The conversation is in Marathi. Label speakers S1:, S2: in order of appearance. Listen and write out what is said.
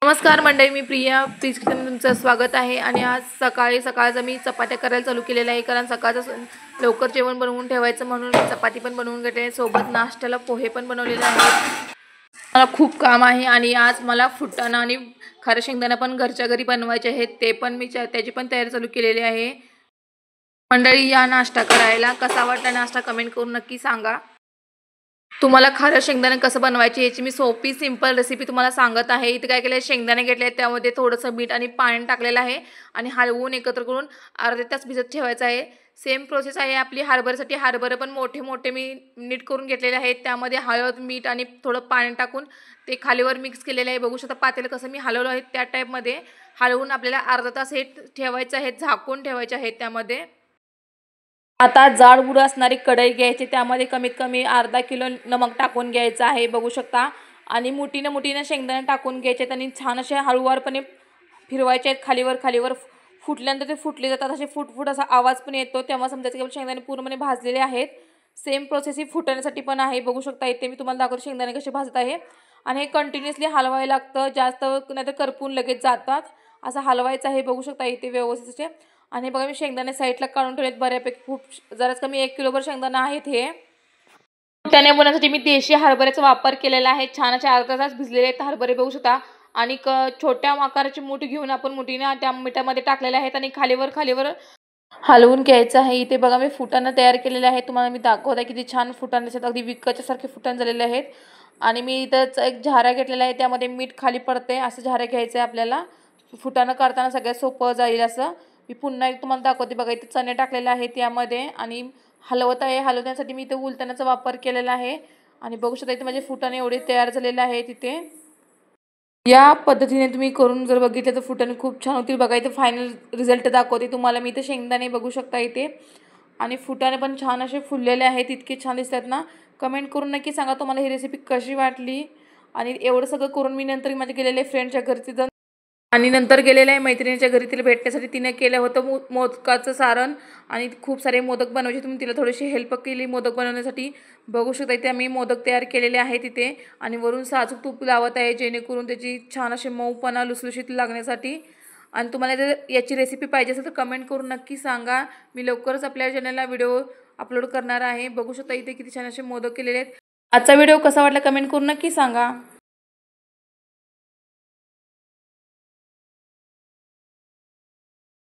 S1: नमस्कार मंडळी, मी प्रिया प्लीज किचनमध्ये तुमचं स्वागत आहे। आणि आज सकाळचं मी चपात्या करायला चालू केलेलं आहे, कारण सकाळचं लवकर जेवण बनवून ठेवायचं म्हणून मी चपाती पण बनवून घेतले, सोबत नाश्त्याला पोहे पण बनवलेले आहेत। मला खूप काम आहे आणि आज मला फुटाणा आणि खारं शेंगदाणा पण घरच्या घरी बनवायचे आहेत, ते पण मी त्याची पण तयारी चालू केलेली आहे। मंडळी, या नाश्ता करायला कसा वाटला नाश्ता कमेंट करून नक्की सांगा। तुम्हाला खारं शेंगदाणे कसं बनवायचे याची मी सोपी सिंपल रेसिपी तुम्हाला सांगत आहे। इथे काय केलं, शेंगदाणे घेतले, त्यामध्ये थोडंसं मीठ आणि पाणी टाकलेलं आहे आणि हलवून एकत्र करून अर्धा तास भिजत ठेवायचं आहे। सेम प्रोसेस आहे आपली हरभऱ्यासाठी। हरभरे पण मोठे मोठे मी नीट करून घेतलेले आहेत, त्यामध्ये हळद मीठ आणि थोडं पाणी टाकून ते खालीवर मिक्स केलेलं आहे। बघू शकता पातेलं कसं मी हलवलं आहे, त्या टाईपमध्ये हलवून आपल्याला अर्धा तास हे ठेवायचं आहे, झाकून ठेवायचे आहे। त्यामध्ये आता जाड बुड असणारी कढई घ्यायची, त्यामध्ये कमीत कमी अर्धा किलो नमक टाकून घ्यायचं आहे, बघू शकता। आणि मुठीनं शेंगदाणे टाकून घ्यायचे आणि छान असे हळूवारपणे फिरवायचे आहेत खालीवर फुटल्यानंतर ते फुटले जातात, असे फुट असा आवाज पण येतो, तेव्हा समजायचं की शेंगदाणे पूर्णपणे भाजलेले आहेत। सेम प्रोसेस ही फुटण्यासाठी पण आहे, बघू शकता। इथे मी तुम्हाला दाखवतो शेंगदाणे कसे भाजत आहे आणि हे कंटिन्युअसली हलवायला लागतं, जास्त नाहीतर करपून लगेच जातात, असं हलवायचं आहे, बघू शकता इथे व्यवस्थित असे। आणि बघा मी शेंगदाणे साईडला काढून ठेवलेत बऱ्यापैकी, खूप जराच कमी 1 किलोभर शेंगदाणे आहेत हे। फुटाणे बनवण्यासाठी मी देशी हरभऱ्याचा वापर केलेला आहे, छान असे अर्धा तास भिजलेले आहेत हरभरे, बघू शकता। आणि छोट्या आकाराची मूठ घेऊन आपण मुठीने त्या मिठामध्ये टाकलेले आहेत आणि खालीवर हलवून घ्यायचं आहे। इथे बघा मी फुटाणे तयार केलेले आहेत, तुम्हाला मी दाखवत आहे किती छान फुटाणे दिसतात, अगदी विकतच्या सारखे फुटाणे झालेले आहेत। आणि मी इथं एक झारा घेतलेला आहे, त्यामध्ये मीठ खाली पडते असं झारा घ्यायचं आहे आपल्याला, फुटाणं करताना सगळ्यात सोपं जाईल असं। मी पुन्हा एक तुम्हाला दाखवते, बघा इथे चणे टाकलेले आहेत यामध्ये आणि हलवत आहे। हलवण्यासाठी मी इथे उलटण्याचा वापर केलेला आहे आणि बघू शकता इथे माझे फुटाणे एवढे तयार झालेले आहेत। इथे या पद्धतीने तुम्ही करून जर बघितले तर फुटाणे खूप छान होतील। बघा इथे फायनल रिझल्ट दाखवते तुम्हाला मी, इथे शेंगदाणे बघू शकता इथे, आणि फुटाणे पण छान असे फुललेले आहेत, इतके छान दिसतात ना। कमेंट करून नक्की सांगा तुम्हाला ही रेसिपी कशी वाटली। आणि एवढं सगळं करून मी नंतर माझे गेलेले फ्रेंडच्या घरची जाऊन आणि नंतर गेलेलं आहे मैत्रिणीच्या घरी, तिला भेटण्यासाठी तिने केलं होतं मोदकाचं सारण आणि खूप सारे मोदक बनवायचे, तुम्ही तिला थोडीशी हेल्प केली मोदक बनवण्यासाठी। बघू शकता इथे आम्ही मोदक तयार केलेले आहेत तिथे, आणि वरून साजूक तूप लावत आहे जेणेकरून त्याची छान असे मऊपणा लुसलुशीत लागण्यासाठी। आणि तुम्हाला जर याची रेसिपी पाहिजे असेल तर कमेंट करून नक्की सांगा, मी लवकरच आपल्या चॅनलला व्हिडिओ अपलोड करणार आहे। बघू शकता इथे किती छान असे मोदक केलेले आहेत। आजचा व्हिडिओ कसा वाटला कमेंट करून नक्की सांगा।